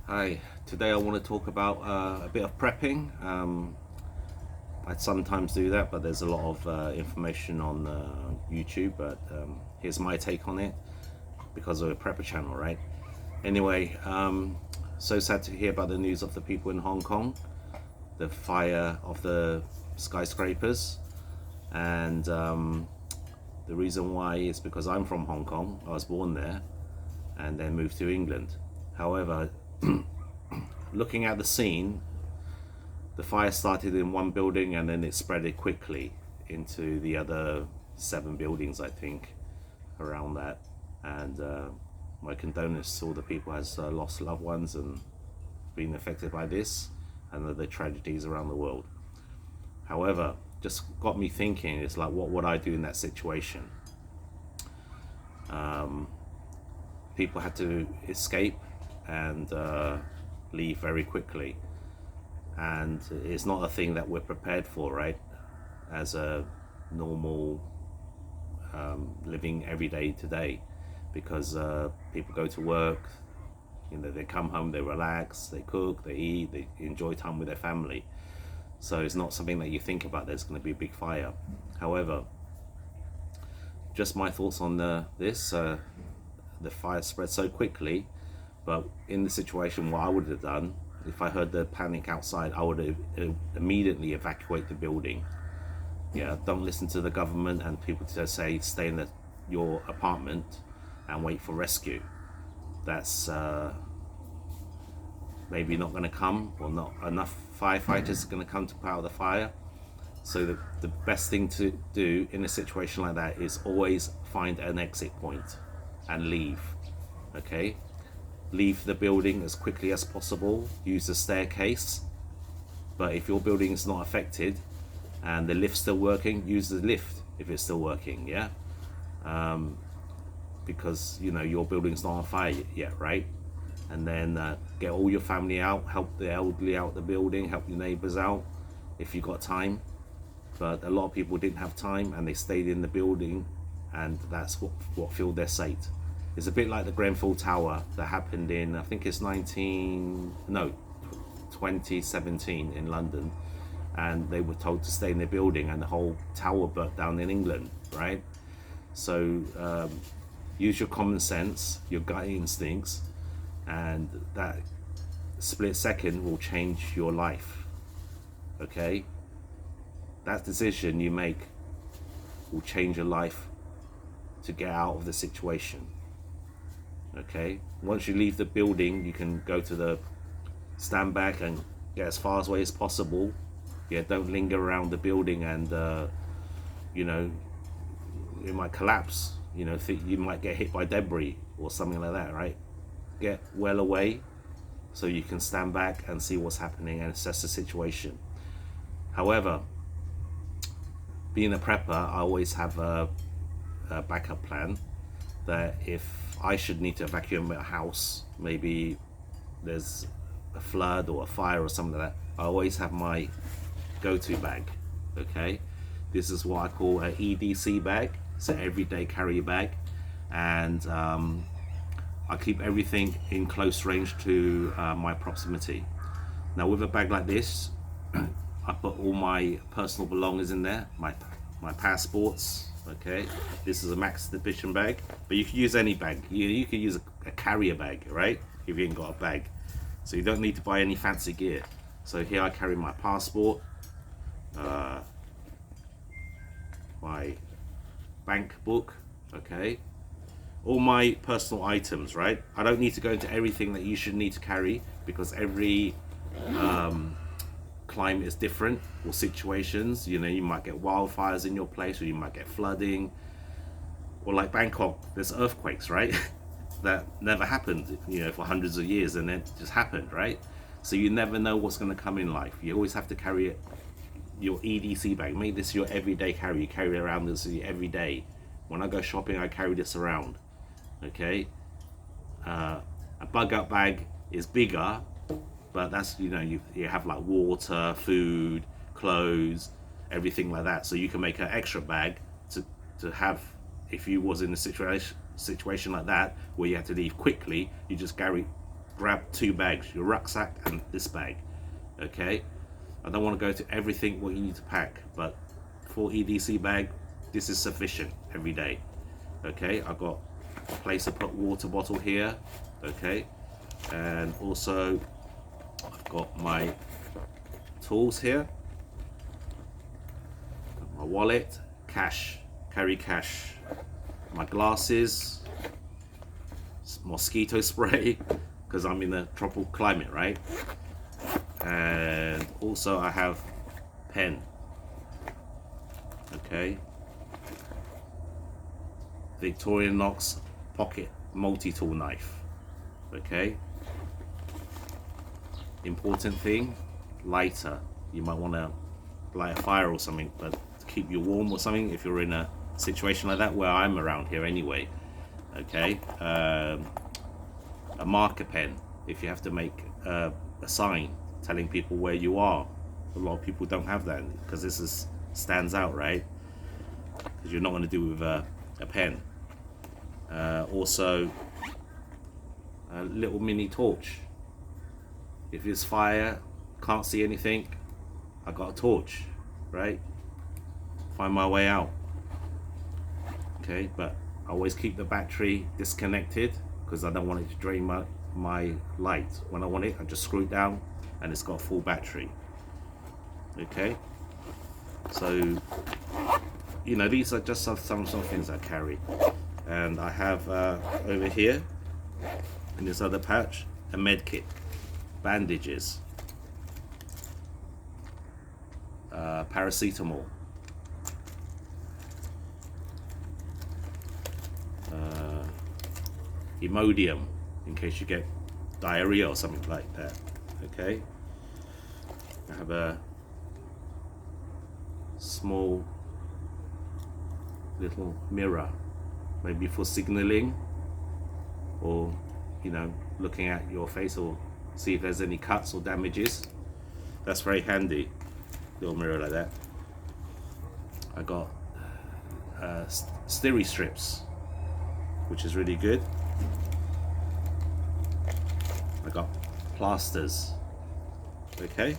Hi, today I want to talk about a bit of prepping. I sometimes do that, but there's a lot of information on YouTube. But here's my take on it because of a prepper channel, right? Anyway, so sad to hear about the news of the people in Hong Kong, the fire of the skyscrapers, and the reason why is because I'm from Hong Kong. I was born there and then moved to England. However, looking at the scene, the fire started in one building and then it spread it quickly into the other 7 buildings, I think, around that. And my condolences to all the people has lost loved ones and been affected by this and other tragedies around the world. However, just got me thinking, it's like, what would I do in that situation? People had to escape and leave very quickly, and it's not a thing that we're prepared for, right, as a normal living every day today, because people go to work, they come home, they relax, they cook, they eat, they enjoy time with their family. So it's not something that you think about there's going to be a big fire. However, just my thoughts on this, the fire spread so quickly. But in the situation, what I would have done, if I heard the panic outside, I would have immediately evacuate the building. Yeah, don't listen to the government and people to say stay in your apartment and wait for rescue. That's maybe not going to come, or not enough firefighters are going to come to put out the fire. So the best thing to do in a situation like that is always find an exit point and leave. Okay, leave the building as quickly as possible, use the staircase. But if your building is not affected and the lift's still working, use the lift if it's still working. Yeah, because your building's not on fire yet, right? And then get all your family out, help the elderly out the building, help your neighbors out if you got time. But a lot of people didn't have time and they stayed in the building, and that's what filled their site. It's a bit like the Grenfell Tower that happened in, I think it's 2017 in London, and they were told to stay in their building and the whole tower burnt down in England, right? So use your common sense, your gut instincts, and that split second will change your life. Okay, that decision you make will change your life to get out of the situation. Okay, once you leave the building, you can go to the stand back and get as far away as possible. Yeah, don't linger around the building, and it might collapse. You might get hit by debris or something like that, right? Get well away so you can stand back and see what's happening and assess the situation. However, being a prepper, I always have a backup plan, that if I should need to evacuate a house, maybe there's a flood or a fire or something like that, I always have my go-to bag. Okay, this is what I call an EDC bag. It's an everyday carry bag, and I keep everything in close range to my proximity. Now with a bag like this, I put all my personal belongings in there, my passports. Okay, this is a max edition bag, but you can use any bag. You can use a carrier bag, right? If you ain't got a bag, so you don't need to buy any fancy gear. So here I carry my passport, my bank book, okay, all my personal items, right? I don't need to go into everything that you should need to carry, because every climate is different, or situations. You might get wildfires in your place, or you might get flooding, or like Bangkok, there's earthquakes, right? That never happened, for hundreds of years, and it just happened, right? So you never know what's going to come in life. You always have to carry your EDC bag. Make this your everyday carry. You carry it around this every day. When I go shopping, I carry this around. Okay, a bug out bag is bigger, but that's you have like water, food, clothes, everything like that. So you can make an extra bag to have, if you was in a situation like that where you had to leave quickly, you just grab 2 bags, your rucksack and this bag. Okay, I don't want to go to everything what you need to pack, but for EDC bag, this is sufficient every day. Okay, I've got a place to put water bottle here. Okay, and also I've got my tools here, my wallet, cash, carry cash, my glasses, mosquito spray because I'm in a tropical climate, right? And also I have pen. Okay, Victorinox pocket multi-tool knife. Okay, important thing, lighter. You might want to light a fire or something, but to keep you warm or something if you're in a situation like that, where I'm around here anyway. Okay, a marker pen if you have to make a sign telling people where you are. A lot of people don't have that because this stands out, right? Because you're not going to do with a pen. Also a little mini torch. If it's fire, can't see anything, I got a torch, right? Find my way out. Okay, but I always keep the battery disconnected because I don't want it to drain my light. When I want it, I just screw it down and it's got full battery. Okay, so you know, these are just some things I carry. And I have over here in this other pouch a med kit, bandages, paracetamol, Imodium in case you get diarrhea or something like that. Okay, I have a small little mirror, maybe for signaling or, you know, looking at your face or see if there's any cuts or damages. That's very handy, little mirror like that. I got steri strips, which is really good. I got plasters. Okay,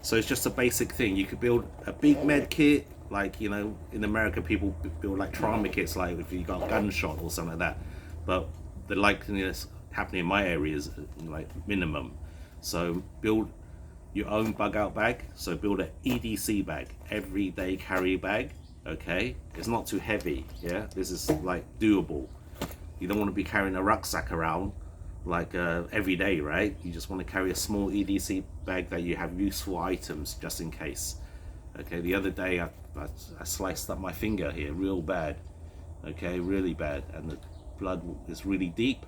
so it's just a basic thing. You could build a big med kit, like, you know, in America people build like trauma kits, like if you got a gunshot or something like that, but the likeliness happening in my area is like minimum. So build your own bug out bag. So build an EDC bag, everyday carry bag. Okay, it's not too heavy. Yeah, this is like doable. You don't want to be carrying a rucksack around like every day, right? You just want to carry a small EDC bag that you have useful items just in case. Okay, the other day I sliced up my finger here real bad. Okay, really bad, and the blood is really deep,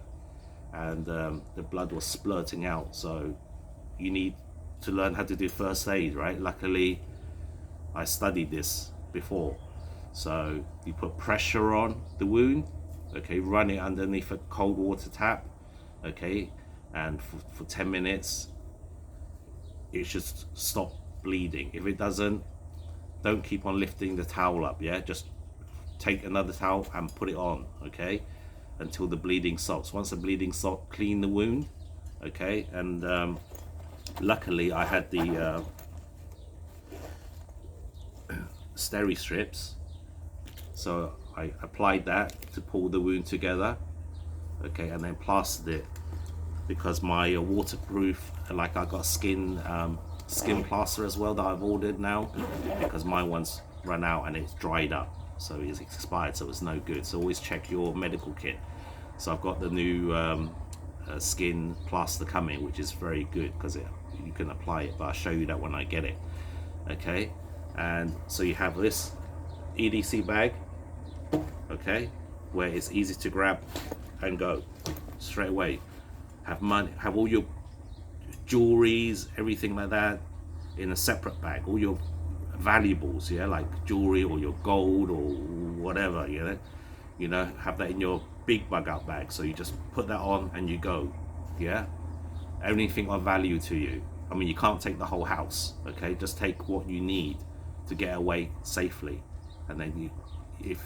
and the blood was splurting out. So you need to learn how to do first aid, right? Luckily I studied this before. So you put pressure on the wound, okay, run it underneath a cold water tap, okay, and for 10 minutes it should stop bleeding. If it doesn't, don't keep on lifting the towel up, yeah, just take another towel and put it on, okay, until the bleeding stops. Once the bleeding stops, clean the wound, okay. And luckily I had the steri strips, so I applied that to pull the wound together, okay, and then plastered it because my waterproof, like I got skin plaster as well that I've ordered now, because my one's run out and it's dried up, so it's expired, so it's no good. So always check your medical kit. So I've got the new skin plaster coming, which is very good because you can apply it, but I'll show you that when I get it. Okay, and so you have this EDC bag, okay, where it's easy to grab and go straight away. Have money, have all your jewelries, everything like that in a separate bag. All your valuables, yeah, like jewelry or your gold or whatever, you know, have that in your big bug out bag. So you just put that on and you go, yeah. Anything of value to you. I mean, you can't take the whole house, okay? Just take what you need to get away safely, and then if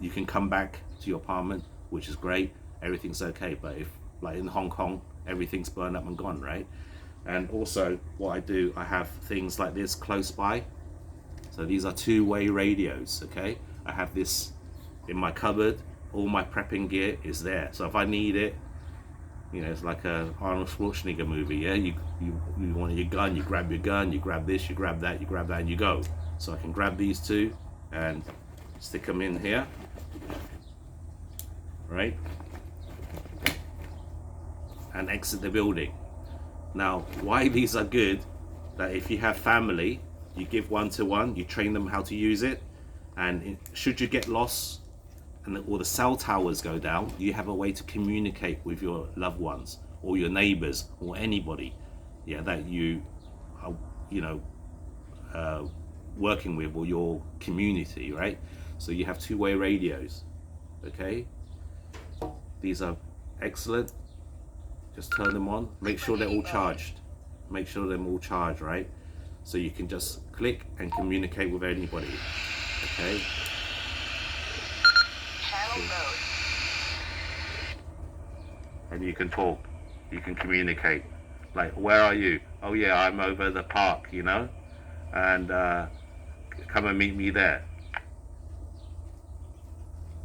you can come back to your apartment, which is great, everything's okay. But if, like in Hong Kong, everything's burned up and gone, right? And also what I do, I have things like this close by. So these are two-way radios, okay? I have this in my cupboard. All my prepping gear is there. So if I need it, you know, it's like a Arnold Schwarzenegger movie, yeah? You want your gun, you grab your gun, you grab this, you grab that, and you go. So I can grab these two and stick them in here, right? And exit the building. Now, why these are good, that if you have family, you give one to one, you train them how to use it, and should you get lost and or the cell towers go down, you have a way to communicate with your loved ones or your neighbors or anybody, yeah, that you are, you know, working with, or your community, right? So you have two-way radios, okay? These are excellent. Just turn them on, make sure they're all charged. Make sure they're all charged, right? So you can just click and communicate with anybody, okay? Channel mode. And you can talk, you can communicate. Like, where are you? Oh yeah, I'm over the park, you know? And come and meet me there.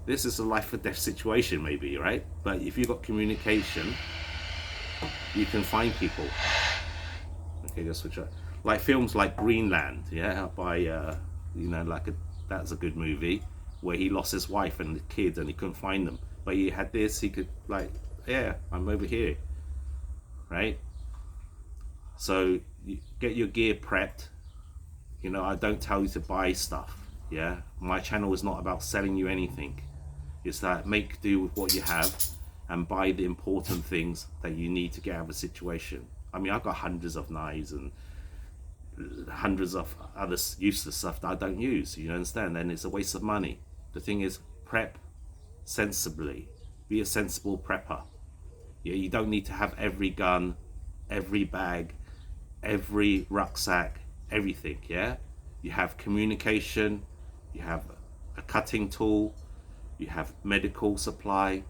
This is a life or death situation maybe, right? But if you've got communication, you can find people. Okay, just switch up. Like films like Greenland, yeah, by you know, like that's a good movie where he lost his wife and the kids and he couldn't find them. But he had this, he could, like, yeah, I'm over here, right? So you get your gear prepped. You know, I don't tell you to buy stuff, yeah? My channel is not about selling you anything. It's that make do with what you have and buy the important things that you need to get out of a situation. I mean, I've got hundreds of knives and hundreds of other useless stuff that I don't use, you understand? And it's a waste of money. The thing is, prep sensibly. Be a sensible prepper. Yeah, you don't need to have every gun, every bag, every rucksack, everything, yeah? You have communication, you have a cutting tool, you have medical supply,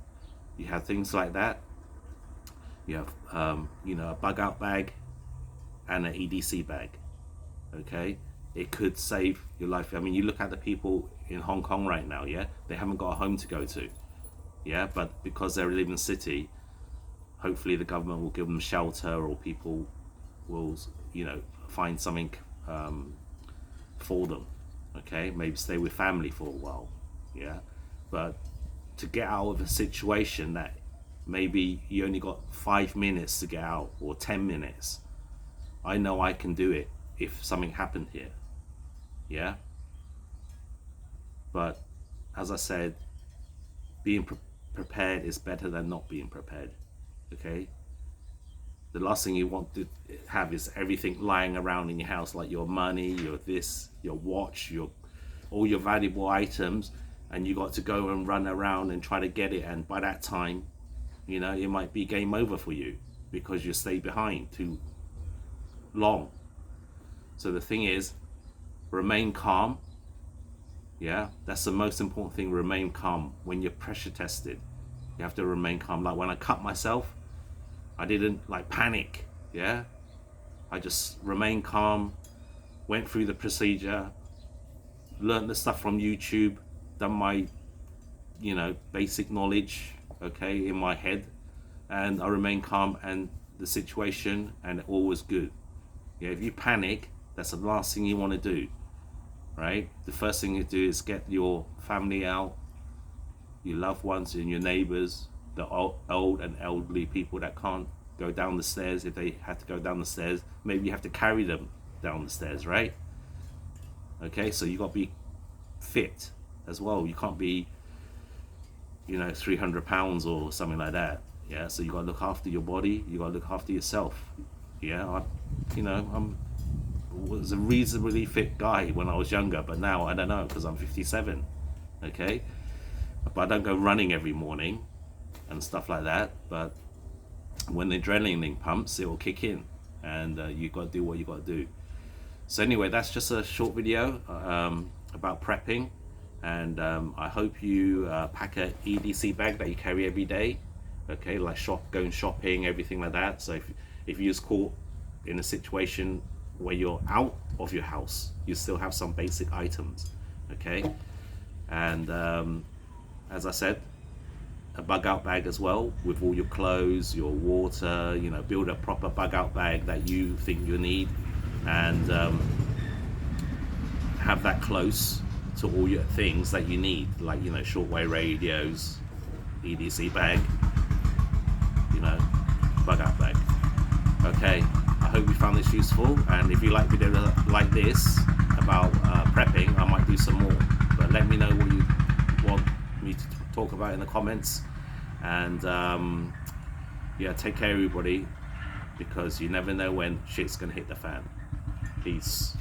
you have things like that. You have, you know, a bug out bag and an EDC bag, okay? It could save your life. I mean, you look at the people in Hong Kong right now, yeah? They haven't got a home to go to, yeah? But because they live in the city, hopefully the government will give them shelter, or people will, you know, find something for them, okay? Maybe stay with family for a while, yeah? But to get out of a situation that maybe you only got 5 minutes to get out, or 10 minutes, I know I can do it if something happened here, yeah? But as I said, being prepared is better than not being prepared, okay? The last thing you want to have is everything lying around in your house, like your money, your this, your watch, your all your valuable items, and you got to go and run around and try to get it, and by that time, you know, it might be game over for you because you stay behind too long. So the thing is, remain calm. Yeah, that's the most important thing. Remain calm when you're pressure tested. You have to remain calm. Like when I cut myself, I didn't like panic, yeah? I just remained calm, went through the procedure, learned the stuff from YouTube, done my, you know, basic knowledge, okay, in my head, and I remained calm and the situation, and all was good. Yeah, if you panic, that's the last thing you want to do, right? The first thing you do is get your family out, your loved ones and your neighbors, the old and elderly people that can't go down the stairs. If they have to go down the stairs, maybe you have to carry them down the stairs, right? Okay, so you got to be fit as well. You can't be, you know, 300 pounds or something like that. Yeah, so you got to look after your body. You got to look after yourself. Yeah, I was a reasonably fit guy when I was younger, but now I don't know, because I'm 57. Okay, but I don't go running every morning and stuff like that. But when the adrenaline pumps, it will kick in, and you got to do what you got to do. So anyway, that's just a short video about prepping, and I hope you pack a EDC bag that you carry every day, okay, like going shopping, everything like that. So if you're caught in a situation where you're out of your house, you still have some basic items, okay? And as I said, a bug out bag as well with all your clothes, your water, you know, build a proper bug out bag that you think you need, and have that close to all your things that you need, like, you know, shortwave radios, EDC bag, you know, bug out bag. Okay, I hope you found this useful, and if you like videos like this about prepping, I might do some more, but let me know what you want me to talk about in the comments. And yeah, take care everybody, because you never know when shit's gonna hit the fan. Peace.